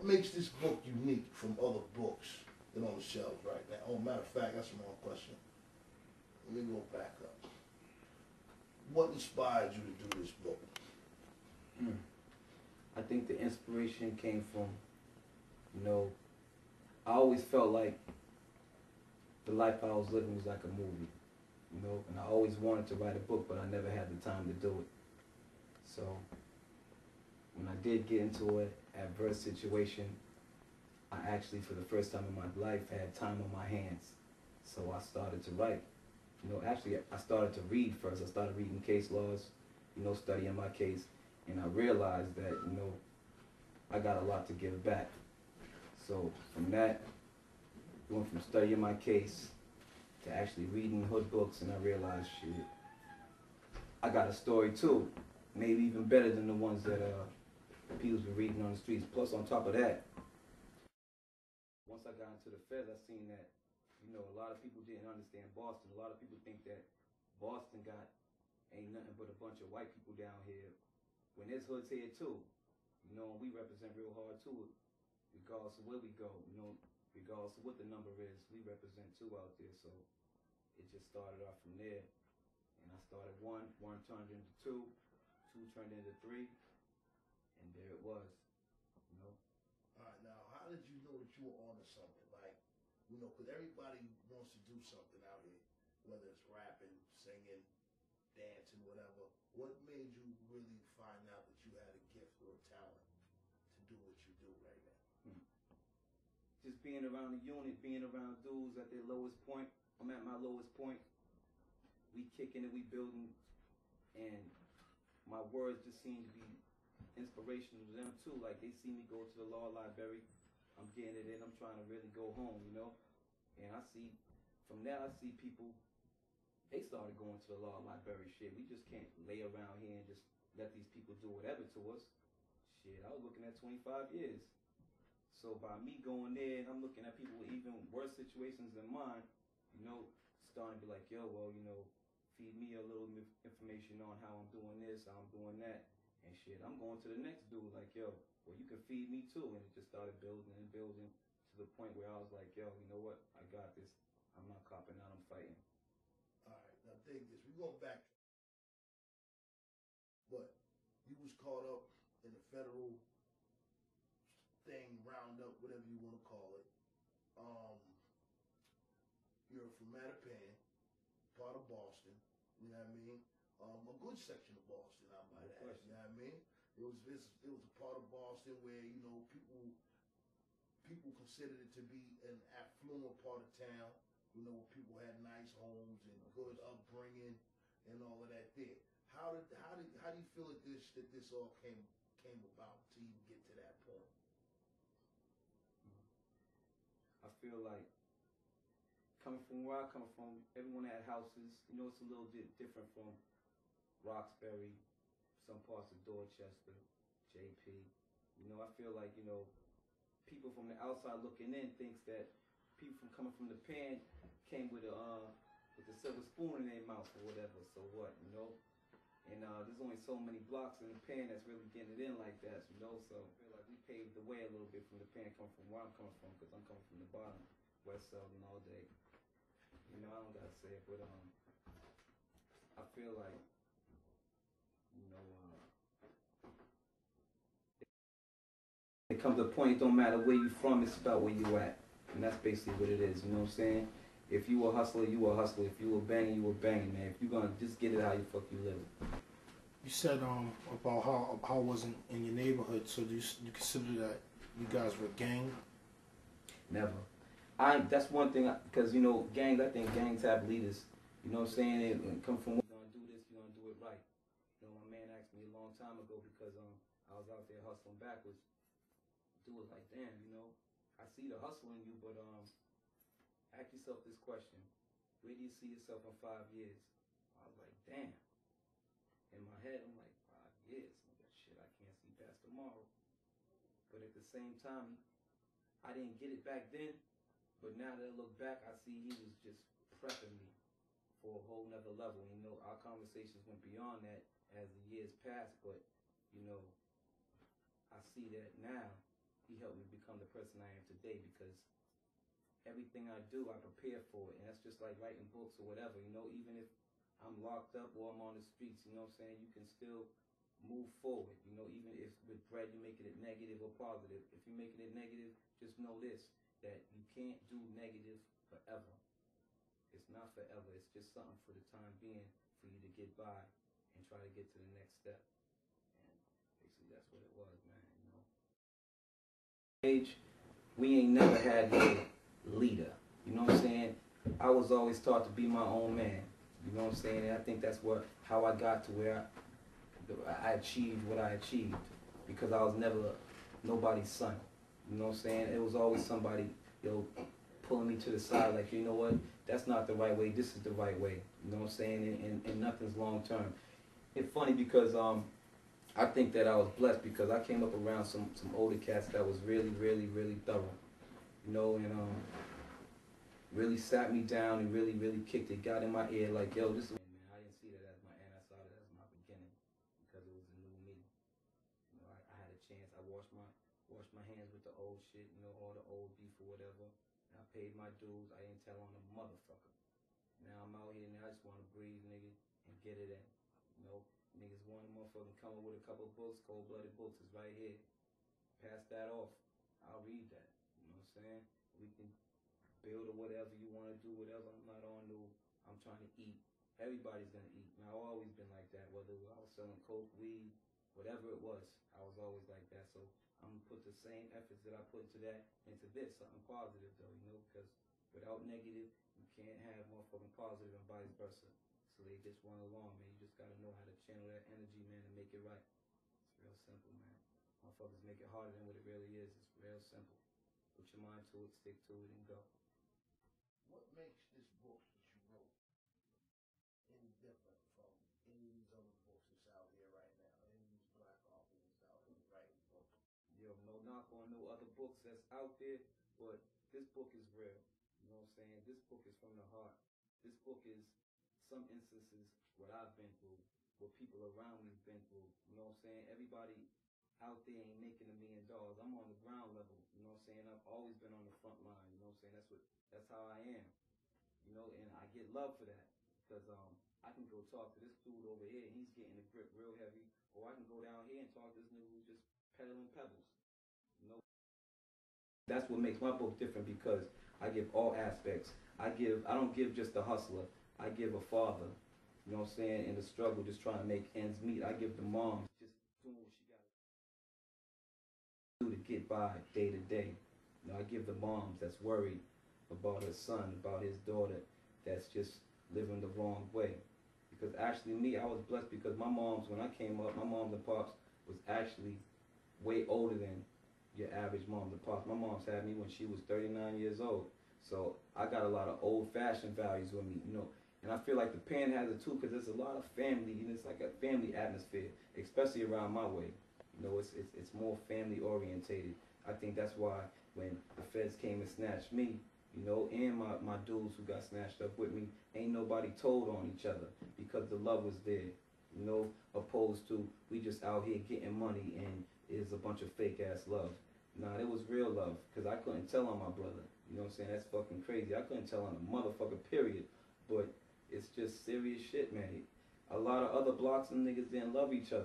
What makes this book unique from other books that are on the shelves right now? Oh, matter of fact, that's the wrong question. Let me go back up. What inspired you to do this book? I think the inspiration came from, I always felt like the life I was living was like a movie, and I always wanted to write a book, but I never had the time to do it. So when I did get into an adverse situation, I actually, for the first time in my life, had time on my hands. So I started to write. Actually, I started to read first. I started reading case laws, studying my case, and I realized that, I got a lot to give back. So from that, going from studying my case to actually reading hood books, and I realized, shit, I got a story too, maybe even better than the ones that people's been reading on the streets. Plus, on top of that, once I got into the feds, I seen that, a lot of people didn't understand Boston. A lot of people think that Boston ain't nothing but a bunch of white people down here, when there's hoods here too. We represent real hard too, regardless of where we go, regardless of what the number is, we represent too out there. So it just started off from there. And I started one turned into two turned into three, and there it was, All right, now, how did you know that you were onto something? Like, because everybody wants to do something out here, whether it's rapping, singing, dancing, whatever. What made you really find out that you had a gift or a talent to do what you do right now? Just being around the unit, being around dudes at their lowest point. I'm at my lowest point. We kicking it, we building, and my words just seem to be inspirational to them too. Like, they see me go to the law library, I'm getting it in, I'm trying to really go home, And I see, from that I see people, they started going to the law library. Shit, we just can't lay around here and just let these people do whatever to us. Shit, I was looking at 25 years. So by me going there, and I'm looking at people with even worse situations than mine, starting to be like, yo, well, feed me a little information on how I'm doing this, how I'm doing that. And shit, I'm going to the next dude like, yo, well, you can feed me too. And it just started building and building to the point where I was like, yo, you know what? I got this. I'm not copping out, I'm fighting. All right, now dig this. We're going back. But you was caught up in the federal thing, roundup, whatever you want to call it. You're from Mattapan, part of Boston, you know what I mean? A good section of Boston, I might add, you know what I mean? It was a part of Boston where, people considered it to be an affluent part of town, where people had nice homes and good upbringing and all of that there. How do you feel that this all came about to even get to that point? I feel like, coming from where I come from, everyone had houses. It's a little bit different from Roxbury, some parts of Dorchester, JP. I feel like, people from the outside looking in thinks that people coming from the pen came with the silver spoon in their mouth or whatever. So what, And there's only so many blocks in the pen that's really getting it in like that, So I feel like we paved the way a little bit from the pen, coming from where I'm coming from, because I'm coming from the bottom, West Southern all day. I don't gotta say it, but I feel like, it comes to a point, it don't matter where you from, it's about where you at. And that's basically what it is, you know what I'm saying? If you a hustler, you a hustler. If you a banger, you a banger, man. If you gonna just get it how you fuck you live. You said about how it wasn't in your neighborhood, so do you consider that you guys were a gang? Never. That's one thing, because gangs, I think gangs have leaders. You know what I'm saying? And come from, you're gonna do this, you're gonna do it right. My man asked me a long time ago, because I was out there hustling backwards. Do it like, damn, I see the hustle in you, but ask yourself this question: where do you see yourself in 5 years? I was like, damn. In my head, I'm like, 5 years. Shit, I can't see past tomorrow. But at the same time, I didn't get it back then. But now that I look back, I see he was just prepping me for a whole nother level. Our conversations went beyond that as the years passed, but, I see that now he helped me become the person I am today, because everything I do, I prepare for it. And that's just like writing books or whatever, you know, even if I'm locked up or I'm on the streets, you know what I'm saying, you can still move forward, you know, even if with bread you're making it negative or positive. If you're making it negative, just know this, that you can't do negative forever. It's not forever, it's just something for the time being for you to get by and try to get to the next step. And basically that's what it was, man, you know. Age, we ain't never had no leader, you know what I'm saying? I was always taught to be my own man, you know what I'm saying? And I think that's how I got to where I achieved what I achieved, because I was never nobody's son, you know what I'm saying? It was always somebody, pulling me to the side like, you know what, that's not the right way, this is the right way, you know what I'm saying? And nothing's long term. It's funny because I think that I was blessed because I came up around some older cats that was really, really, really thorough, you know, and really sat me down and really, really kicked it, got in my ear like, yo, this is, man, I didn't see that as my end, I saw that as my beginning, because it was a new me. You know, I had a chance, I washed my hands with the old shit, you know, all the old beef or whatever. I paid my dues. I didn't tell on a motherfucker. Now I'm out here and I just want to breathe, nigga, and get it in. You know, niggas want a motherfucker come up with a couple of books, cold-blooded books is right here. Pass that off. I'll read that. You know what I'm saying? We can build or whatever you want to do, whatever. I'm not on no, I'm trying to eat. Everybody's going to eat. And I've always been like that, whether I was selling coke, weed, whatever it was. I was always like that. So I'm going to put the same efforts that I put into that, into this, something positive though, you know, because without negative, you can't have motherfucking positive and vice versa. So they just run along, man. You just got to know how to channel that energy, man, and make it right. It's real simple, man. Motherfuckers make it harder than what it really is. It's real simple. Put your mind to it, stick to it, and go. What makes this book that you wrote any different from any of these other books that's out here right now? Any of these black authors that's out here writing books? Yo, no knock on no other books that's out there, but this book is real. You know what I'm saying? This book is from the heart. This book is some instances what I've been through, what people around me's been through. You know what I'm saying? Everybody out there ain't making $1 million. I'm on the ground level. You know what I'm saying? I've always been on the front line. You know what I'm saying? That's how I am. You know, and I get love for that, because I can go talk to this dude over here and he's getting the grip real heavy, or I can go down here and talk to this nigga who's just peddling pebbles. You know, that's what makes my book different, because I give all aspects. I don't give just the hustler. I give a father, you know what I'm saying, in the struggle, just trying to make ends meet. I give the mom just doing what she got to do to get by day to day. You know, I give the moms that's worried about her son, about his daughter, that's just living the wrong way. Because actually me, I was blessed because my moms, when I came up, my moms and pops was actually way older than your average moms and pops. My mom's had me when she was 39 years old. So I got a lot of old-fashioned values with me, you know. And I feel like the pen has it too, because there's a lot of family, you know, it's like a family atmosphere, especially around my way. You know, it's more family orientated. I think that's why when the feds came and snatched me, you know, and my dudes who got snatched up with me, ain't nobody told on each other, because the love was there, you know, opposed to we just out here getting money and it's a bunch of fake ass love. Nah, it was real love, because I couldn't tell on my brother. You know what I'm saying? That's fucking crazy. I couldn't tell on a motherfucker, period. But it's just serious shit, man. A lot of other blocks and niggas didn't love each other.